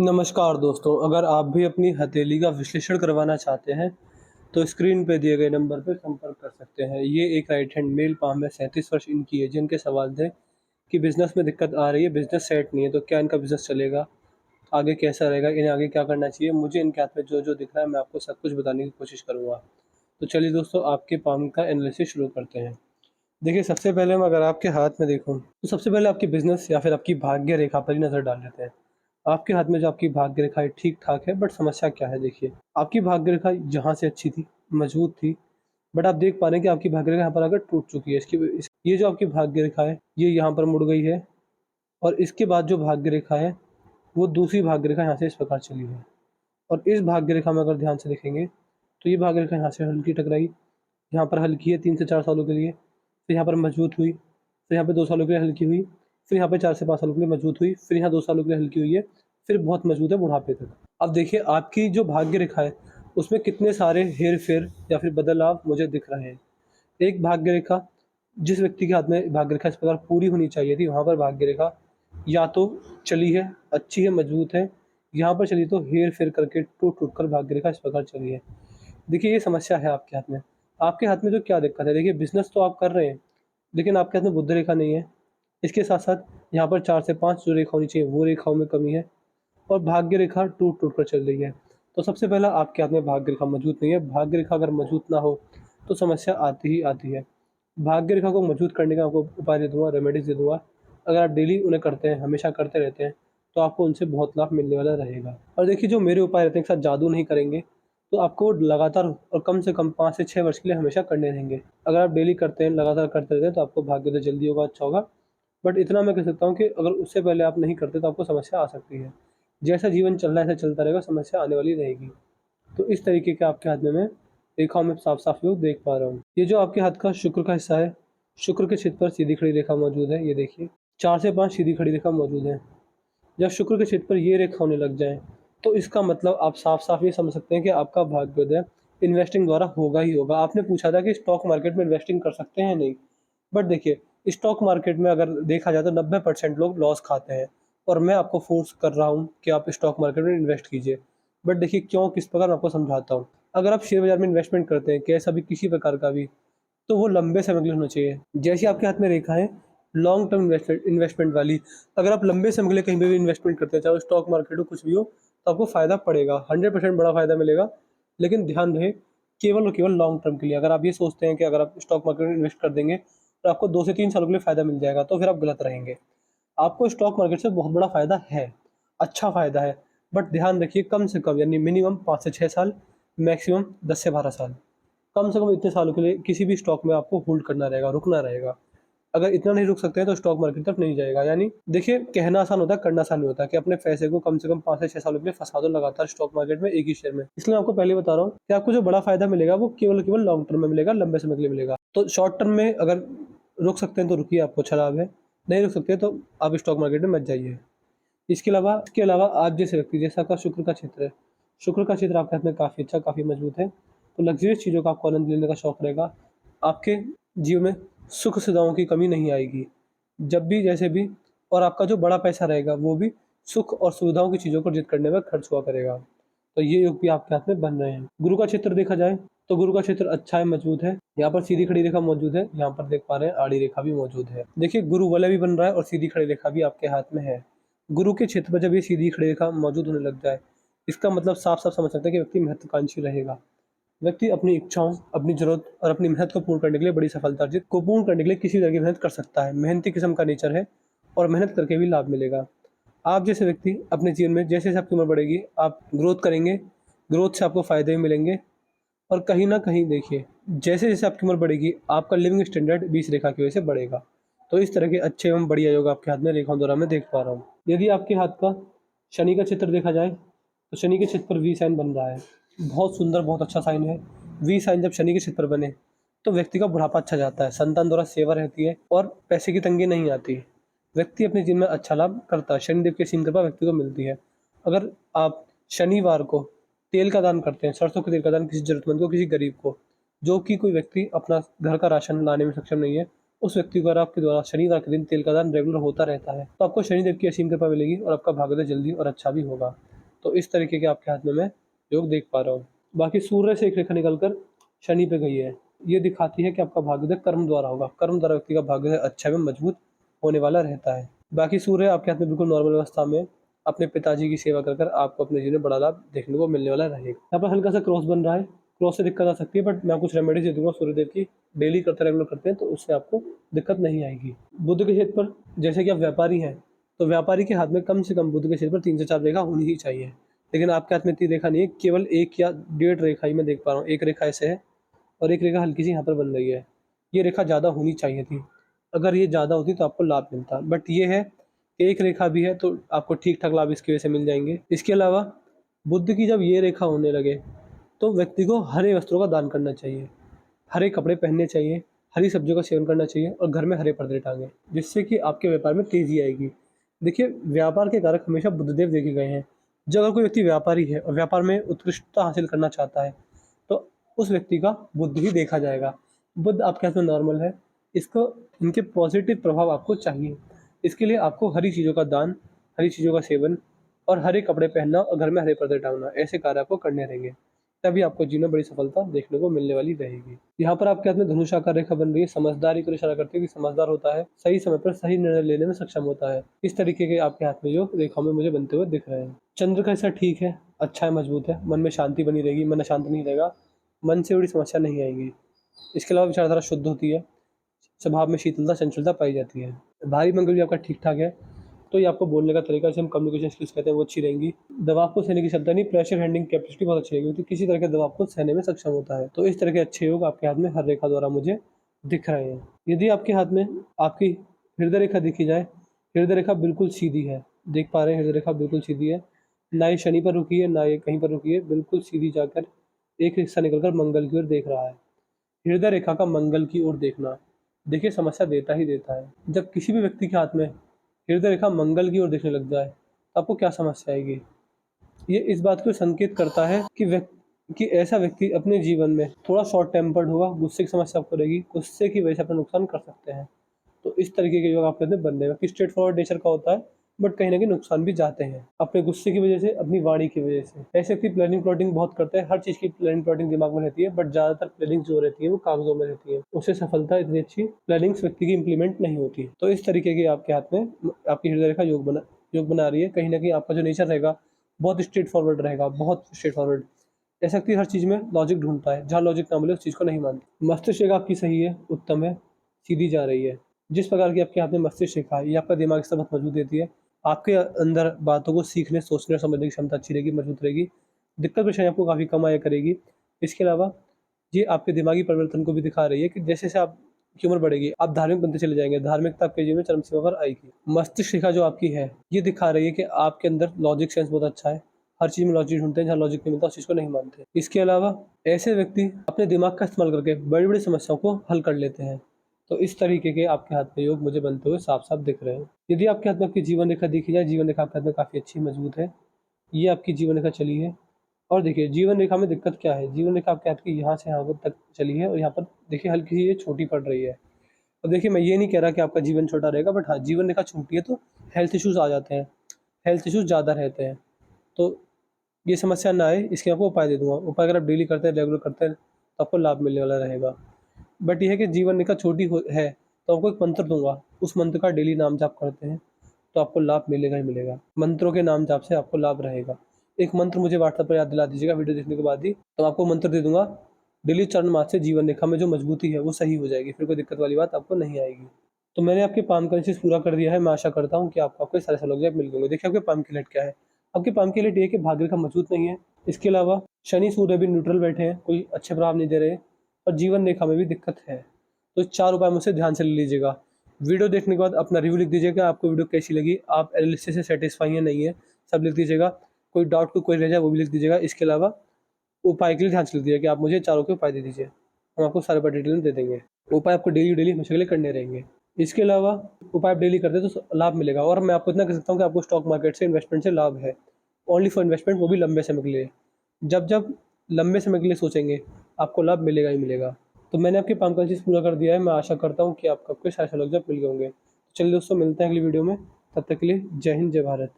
नमस्कार दोस्तों, अगर आप भी अपनी हथेली का विश्लेषण करवाना चाहते हैं, तो स्क्रीन पे दिए गए नंबर पर संपर्क कर सकते हैं। ये एक राइट हैंड मेल पाम है, 37 वर्ष इनकी एज है। इनके सवाल थे कि बिज़नेस में दिक्कत आ रही है, बिज़नेस सेट नहीं है, तो क्या इनका बिज़नेस चलेगा? आगे कैसा रहेगा? इन्हें आगे क्या करना चाहिए? मुझे इनके हाथ में जो-जो दिख रहा है, मैं आपको सब कुछ बताने की कोशिश करूँगा। तो चलिए दोस्तों, आपके पाम का एनालिसिस शुरू करते हैं। देखिए, सबसे पहले मैं अगर आपके हाथ में देखूँ, तो सबसे पहले आपके बिज़नेस या फिर आपकी भाग्य रेखा पर ही नज़र डाल लेते हैं। आपके हाथ में जो आपकी भाग्य रेखा है ठीक-ठाक है, बट समस्या क्या है देखिए, आपकी भाग्य रेखा जहाँ से अच्छी थी, मज़बूत थी, बट आप देख पा रहे हैं कि आपकी भाग्य रेखा यहाँ पर आकर टूट चुकी है। ये जो आपकी भाग्य रेखा है, ये यहाँ पर मुड़ गई है और इसके बाद जो भाग्य रेखा है, वो दूसरी भाग्य रेखा यहाँ से इस प्रकार चली है। और इस भाग्य रेखा में अगर ध्यान से देखेंगे, तो ये भाग्य रेखा यहाँ से हल्की टकराई, यहाँ पर हल्की है 3 से 4 सालों के लिए, फिर यहाँ पर मजबूत हुई, फिर यहाँ पे 2 सालों के लिए हल्की हुई, फिर यहाँ पे 4 से 5 सालों के लिए मजबूत हुई, फिर यहाँ 2 सालों के लिए हल्की हुई है, फिर बहुत मजबूत है बुढ़ापे तक। अब देखिए आपकी जो भाग्य रेखा है, उसमें कितने सारे हेर-फेर या फिर बदलाव मुझे दिख रहे हैं। एक भाग्य रेखा जिस व्यक्ति के हाथ में भाग्य रेखा इस प्रकार पूरी होनी चाहिए थी, वहाँ पर भाग्य रेखा या तो चली है, अच्छी है, मजबूत है, यहाँ पर चली तो हेर-फेर करके टूट-टूट कर भाग्य रेखा इस प्रकार चली है। देखिए ये समस्या है आपके हाथ में। आपके हाथ में तो क्या दिक्कत है? देखिए बिज़नेस तो आप कर रहे हैं, लेकिन आपके हाथ में बुध रेखा नहीं है। इसके साथ-साथ यहाँ पर 4 से 5 जो रेखा होनी चाहिए, वो रेखाओं में कमी है और भाग्य रेखा टूट-टूट कर चल रही है। तो सबसे पहला आपके हाथ में भाग्य रेखा मजबूत नहीं है। भाग्य रेखा अगर मजबूत ना हो, तो समस्या आती ही आती है। भाग्य रेखा को मजबूत करने का आपको उपाय दे दूँगा, रेमेडीज़ दे दूँगा। अगर आप डेली उन्हें करते हैं, हमेशा करते रहते हैं, तो आपको उनसे बहुत लाभ मिलने वाला रहेगा। और देखिए जो मेरे उपाय रहते हैं, एक साथ जादू नहीं करेंगे, तो आपको लगातार और कम से कम 5 से 6 वर्ष के लिए हमेशा करने रहेंगे। अगर आप डेली करते हैं, लगातार करते रहते हैं, तो आपको भाग्योदय जल्दी होगा, अच्छा होगा। बट इतना मैं कह सकता हूँ कि अगर उससे पहले आप नहीं करते, तो आपको समस्या आ सकती है। जैसा जीवन चल रहा है, ऐसा चलता रहेगा, समस्या आने वाली रहेगी। तो इस तरीके के आपके हाथ में मैं रेखाओं में साफ-साफ योग देख पा रहा हूँ। ये जो आपके हाथ का शुक्र का हिस्सा है, शुक्र के क्षेत्र पर सीधी खड़ी रेखा मौजूद है, ये देखिए। 4 से 5 सीधी खड़ी रेखा मौजूद है। जब शुक्र के क्षेत्र पर ये रेखा होने लग जाए, तो इसका मतलब आप साफ-साफ ये समझ सकते हैं कि आपका भाग्योदय इन्वेस्टिंग द्वारा होगा ही होगा। आपने पूछा था कि स्टॉक मार्केट में इन्वेस्टिंग कर सकते हैं या नहीं? बट देखिए, स्टॉक मार्केट में अगर देखा जाए तो 90% लोग लॉस खाते हैं और मैं आपको फ़ोर्स कर रहा हूँ कि आप स्टॉक मार्केट में इन्वेस्ट कीजिए। बट देखिए क्यों, किस प्रकार मैं आपको समझाता हूँ। अगर आप शेयर बाज़ार में इन्वेस्टमेंट करते हैं, कैसा भी किसी प्रकार का भी, तो वो लंबे समय के लिए होना चाहिए। जैसे आपके हाथ में रेखा है लॉन्ग टर्म इन्वेस्टमेंट इन्वेस्टमेंट वाली, अगर आप लंबे समय के लिए कहीं पे भी इन्वेस्टमेंट करते हैं, चाहे वो स्टॉक मार्केट हो, कुछ भी हो, तो आपको फ़ायदा पड़ेगा, 100% बड़ा फ़ायदा मिलेगा। लेकिन ध्यान रहे, केवल और केवल लॉन्ग टर्म के लिए। अगर आप ये सोचते हैं कि अगर आप स्टॉक मार्केट में इन्वेस्ट कर देंगे, तो आपको 2 से 3 सालों के लिए फ़ायदा मिल जाएगा, तो फिर आप गलत रहेंगे। आपको स्टॉक मार्केट से बहुत बड़ा फ़ायदा है, अच्छा फ़ायदा है, बट ध्यान रखिए कम से कम यानी मिनिमम 5 से 6 साल, मैक्सिमम 10 से 12 साल। कम से कम इतने सालों के लिए किसी भी स्टॉक में आपको होल्ड करना रहेगा, रुकना रहेगा। अगर इतना नहीं रुक सकते हैं तो स्टॉक मार्केट की तरफ नहीं जाएगा। यानी देखिए कहना आसान होता है, करना आसान नहीं होता कि अपने पैसे को कम से कम 5 से 6 सालों के लिए फँसा दो लगातार स्टॉक मार्केट में एक ही शेयर में। इसलिए मैं आपको पहले ही बता रहा हूँ कि आपको जो बड़ा फ़ायदा मिलेगा वो केवल और केवल लॉन्ग टर्म में मिलेगा, लंबे समय के लिए मिलेगा। तो शॉर्ट टर्म में अगर रुक सकते हैं तो रुकिए, आपको अच्छा लाभ है। नहीं रुक सकते तो आप स्टॉक मार्केट में मत जाइए। इसके अलावा आप जैसे व्यक्ति जैसा आपका शुक्र का क्षेत्र है, शुक्र का क्षेत्र आपके हाथ में काफ़ी अच्छा, काफ़ी मजबूत है, तो लग्ज़रियस चीज़ों का आपको आनंद लेने का शौक रहेगा। आपके जीवन में सुख-सुविधाओं की कमी नहीं आएगी, जब भी जैसे भी, और आपका जो बड़ा पैसा रहेगा, वो भी सुख और सुविधाओं की चीज़ों को अर्जित करने में खर्च हुआ करेगा। तो ये योग भी आपके हाथ में बन रहे हैं। गुरु का क्षेत्र देखा जाए, तो गुरु का क्षेत्र अच्छा है, मजबूत है। यहाँ पर सीधी खड़ी रेखा मौजूद है, यहाँ पर देख पा रहे हैं आड़ी रेखा भी मौजूद है। देखिए गुरु वलय भी बन रहा है और सीधी खड़ी रेखा भी आपके हाथ में है। गुरु के क्षेत्र में जब ये सीधी खड़ी रेखा मौजूद होने लग जाए, इसका मतलब साफ-साफ समझ सकते हैं कि व्यक्ति महत्वाकांक्षी रहेगा। व्यक्ति अपनी इच्छाओं, अपनी ज़रूरत और अपनी मेहनत को पूर्ण करने के लिए बड़ी सफलता अर्जित को पूर्ण करने के लिए किसी तरह की मेहनत कर सकता है। मेहनती किस्म का नेचर है और मेहनत करके भी लाभ मिलेगा। आप जैसे व्यक्ति अपने जीवन में जैसे-जैसे आपकी उम्र बढ़ेगी, आप ग्रोथ करेंगे, ग्रोथ से आपको फ़ायदे भी मिलेंगे और कहीं न कहीं देखिए, जैसे-जैसे आपकी उम्र बढ़ेगी, आपका लिविंग स्टैंडर्ड भी इस रेखा की वजह से बढ़ेगा। तो इस तरह के अच्छे एवं बढ़िया योग आपके हाथ में रेखाओं द्वारा मैं देख पा रहा हूँ। यदि आपके हाथ का शनि का चित्र देखा जाए, तो शनि के क्षेत्र पर वी साइन बन रहा है। बहुत सुंदर, बहुत अच्छा साइन है। वी साइन जब शनि के क्षेत्र पर बने, तो व्यक्ति का बुढ़ापा अच्छा जाता है, संतान द्वारा सेवा रहती है और पैसे की तंगी नहीं आती। व्यक्ति अपने जीवन में अच्छा लाभ करता है, शनिदेव की असीम कृपा व्यक्ति को मिलती है। अगर आप शनिवार को तेल का दान करते हैं, सरसों के तेल का दान किसी ज़रूरतमंद को, किसी गरीब को, जो कि कोई व्यक्ति अपना घर का राशन लाने में सक्षम नहीं है, उस व्यक्ति को अगर आपके द्वारा शनिवार के दिन तेल का दान रेगुलर होता रहता है तो आपको शनिदेव की असीम कृपा मिलेगी और आपका भाग्योदय जल्दी और अच्छा भी होगा। तो इस तरीके के आपके हाथ में मैं योग देख पा रहा हूँ। बाकी सूर्य से एक रेखा निकलकर शनि पे गई है। ये दिखाती है कि आपका भाग्योदय कर्म द्वारा होगा। कर्म द्वारा व्यक्ति का भाग्योदय अच्छा एवं मजबूत होने वाला रहता है। बाकी सूर्य आपके हाथ में बिल्कुल नॉर्मल अवस्था में अपने पिताजी की सेवा कर आपको अपने जीवन में बड़ा लाभ देखने को मिलने वाला रहेगा। यहाँ पर हल्का सा क्रॉस बन रहा है, क्रॉस से दिक्कत आ सकती है, बट मैं कुछ रेमेडीज दे दूंगा सूर्यदेव की, डेली करते रेगुलर करते हैं तो उससे आपको दिक्कत नहीं आएगी। बुध के क्षेत्र पर जैसे कि आप व्यापारी हैं तो व्यापारी के हाथ में कम से कम बुध के क्षेत्र पर 3 से 4 रेखा होनी ही चाहिए, लेकिन आपके हाथ में इतनी रेखा नहीं है, केवल 1 या 1.5 रेखा ही मैं देख पा रहा हूँ। एक रेखा ऐसे है और एक रेखा हल्की सी यहाँ पर बन रही है। ये रेखा ज़्यादा होनी चाहिए थी, अगर ये ज़्यादा होती तो आपको लाभ मिलता, बट ये है एक रेखा भी है तो आपको ठीक ठाक लाभ इसकी वजह से मिल जाएंगे। इसके अलावा बुध की जब ये रेखा होने लगे तो व्यक्ति को हरे वस्त्रों का दान करना चाहिए, हरे कपड़े पहनने चाहिए, हरी सब्जियों का सेवन करना चाहिए और घर में हरे पर्दे टांगे, जिससे कि आपके व्यापार में तेजी आएगी। देखिए, व्यापार के कारक हमेशा बुधदेव देखे गए हैं। जब अगर कोई व्यक्ति व्यापारी है और व्यापार में उत्कृष्टता हासिल करना चाहता है तो उस व्यक्ति का बुध ही देखा जाएगा। बुध आपके हाथ में नॉर्मल है, इसको इनके पॉजिटिव प्रभाव आपको चाहिए। इसके लिए आपको हरी चीज़ों का दान, हरी चीज़ों का सेवन और हरे कपड़े पहनना और घर में हरे पर्दे टांगना, ऐसे कार्य आपको करने रहेंगे। तभी आपको जीवन में बड़ी सफलता देखने को मिलने वाली रहेगी। यहाँ पर आपके हाथ में धनुषाकार रेखा बन रही है, समझदारी को इशारा करती है कि समझदार होता है, सही समय पर सही निर्णय लेने में सक्षम होता है। इस तरीके के आपके हाथ में जो रेखाओं में मुझे बनते हुए दिख रहे हैं। चंद्र का हिस्सा ठीक है, अच्छा है, मजबूत है, मन में शांति बनी रहेगी, मन अशांत नहीं रहेगा, मन से बड़ी समस्या नहीं आएगी। इसके अलावा विचारधारा शुद्ध होती है, स्वभाव में शीतलता चंचलता पाई जाती है। भारी मंगल भी आपका ठीक ठाक है, तो ये आपको बोलने का तरीका, जिसे हम कम्युनिकेशन स्किल्स कहते हैं, वो अच्छी रहेंगी। दबाव को सहने की क्षमता नहीं, प्रेशर हैंडलिंग कैपेसिटी बहुत अच्छी रहेगी, क्योंकि किसी तरह के दबाव को सहने में सक्षम होता है। तो इस तरह के अच्छे योग आपके हाथ में हर रेखा द्वारा मुझे दिख रहे हैं। यदि आपके हाथ में आपकी हृदय रेखा देखी जाए, हृदय रेखा बिल्कुल सीधी है, देख पा रहे हैं, हृदय रेखा बिल्कुल सीधी है, ना ये शनि पर रुकी है, ना ये कहीं पर रुकी है, बिल्कुल सीधी जाकर एक हिस्सा निकलकर मंगल की ओर देख रहा है। हृदय रेखा का मंगल की ओर देखना, देखिए, समस्या देता ही देता है। जब किसी भी व्यक्ति के हाथ में हृदय रेखा मंगल की ओर देखने लग जाए तो आपको क्या समस्या आएगी? ये इस बात को संकेत करता है कि ऐसा व्यक्ति अपने जीवन में थोड़ा शॉर्ट टेम्पर्ड होगा, गुस्से की समस्या आपको रहेगी, गुस्से की वजह से अपना नुकसान कर सकते हैं। तो इस तरीके के योग आपके अंदर बनने में कि स्ट्रेट फॉरवर्ड नेचर का होता है, बट कहीं न कहीं नुकसान भी जाते हैं, अपने गुस्से की वजह से, अपनी वाणी की वजह से। ऐसे व्यक्ति प्लानिंग प्लॉटिंग बहुत करते हैं, हर चीज़ की प्लानिंग प्लॉटिंग दिमाग में रहती है, बट ज़्यादातर प्लानिंग जो रहती है वो कागज़ों में रहती है। उससे सफलता इतनी अच्छी प्लानिंग्स व्यक्ति की इम्प्लीमेंट नहीं होती। तो इस तरीके की आपके हाथ में आपकी हृदय रेखा योग बना रही है। कहीं न कहीं आपका जो नेचर रहेगा बहुत स्ट्रेट फॉरवर्ड रहेगा, बहुत स्ट्रेट फॉरवर्ड। ऐसा व्यक्ति हर चीज़ में लॉजिक ढूँढता है, जहाँ लॉजिक ना मिले उस चीज़ को नहीं मानता। मस्तिष्क रेखा आपकी सही है, उत्तम है, सीधी जा रही है। जिस प्रकार की आपके हाथ में मस्तिष्क रेखा है, ये आपका दिमाग की बहुत मजबूत देती है। आपके अंदर बातों को सीखने, सोचने और समझने की क्षमता अच्छी रहेगी, मजबूत रहेगी। दिक्कत परेशानी आपको काफ़ी कम आया करेगी। इसके अलावा ये आपके दिमागी परिवर्तन को भी दिखा रही है कि जैसे-जैसे आपकी उम्र बढ़ेगी, आप धार्मिक बनते चले जाएँगे, धार्मिकता आपके जीवन में चरम सीमा पर आएगी। मस्तिष्क रेखा जो आपकी है, ये दिखा रही है कि आपके अंदर लॉजिक सेंस बहुत अच्छा है। हर चीज़ में लॉजिक ढूँढते हैं, जहाँ लॉजिक नहीं मिलता उस चीज़ को नहीं मानते। इसके अलावा ऐसे व्यक्ति अपने दिमाग का इस्तेमाल करके बड़ी-बड़ी समस्याओं को हल कर लेते हैं। तो इस तरीके के आपके हाथ में योग मुझे बनते हुए साफ-साफ दिख रहे हैं। यदि आपके हाथ में आपकी जीवन रेखा देखी जाए, जीवन रेखा आपके हाथ में काफ़ी अच्छी मजबूत है। ये आपकी जीवन रेखा चली है और देखिए जीवन रेखा में दिक्कत क्या है, जीवन रेखा आपके हाथ की यहाँ से यहाँ तक चली है और यहाँ पर देखिए हल्की सी ये छोटी पड़ रही है। अब देखिए, मैं ये नहीं कह रहा कि आपका जीवन छोटा रहेगा, बट हाँ, जीवन रेखा छोटी है तो हेल्थ इश्यूज़ आ जाते हैं, हेल्थ इश्यूज़ ज़्यादा रहते हैं। तो ये समस्या ना आए, इसके आपको उपाय दे दूँगा। उपाय अगर आप डेली करते हैं, रेगुलर करते हैं तो आपको लाभ मिलने वाला रहेगा। बट ये है कि जीवन रेखा छोटी है तो आपको एक मंत्र दूंगा, उस मंत्र का डेली नाम जाप करते हैं तो आपको लाभ मिलेगा ही मिलेगा। मंत्रों के नाम जाप से आपको लाभ रहेगा। एक मंत्र मुझे व्हाट्सएप पर याद दिला दीजिएगा वीडियो देखने के बाद ही, तो आपको मंत्र दे दूंगा। डेली चरण मार्च से जीवन रेखा में जो मजबूती है वो सही हो जाएगी, फिर कोई दिक्कत वाली बात आपको नहीं आएगी। तो मैंने आपके पाम का एनालिसिस पूरा कर दिया है। मैं आशा करता हूँ कि आपको आपके सारे सलूक मिल गए। देखिए, आपके पाम की लाइट क्या है, आपके पाम की लाइट ये है कि भाग्य रेखा मजबूत नहीं है। इसके अलावा शनि सूर्य भी न्यूट्रल बैठे हैं, कोई अच्छे प्रभाव नहीं दे रहे, और जीवन रेखा में भी दिक्कत है। तो 4 उपाय मुझसे ध्यान से ले लीजिएगा। वीडियो देखने के बाद अपना रिव्यू लिख दीजिएगा, आपको वीडियो कैसी लगी, आप एनालिसिस से सैटिस्फाई है नहीं है, सब लिख दीजिएगा। कोई डाउट कोई रह जाए वो भी लिख दीजिएगा। इसके अलावा उपाय के लिए ध्यान से लिख दीजिए कि आप मुझे चारों के उपाय दे दीजिए, हम आपको सारे उपाय डिटेल में दे देंगे। उपाय आपको डेली हमेशा के लिए करने रहेंगे। इसके अलावा उपाय आप डेली करते हैं तो लाभ मिलेगा, और मैं आपको इतना कह सकता हूँ कि आपको स्टॉक मार्केट से, इन्वेस्टमेंट से लाभ है। ओनली फॉर इन्वेस्टमेंट, वो भी लंबे समय के लिए। जब जब लंबे समय के लिए सोचेंगे आपको लाभ मिलेगा ही मिलेगा। तो मैंने आपके काम का चीज़ पूरा कर दिया है। मैं आशा करता हूँ कि आपको सारे सवालों के जवाब मिल गए होंगे। चलिए दोस्तों, मिलते हैं अगली वीडियो में। तब तक के लिए जय हिंद, जय भारत।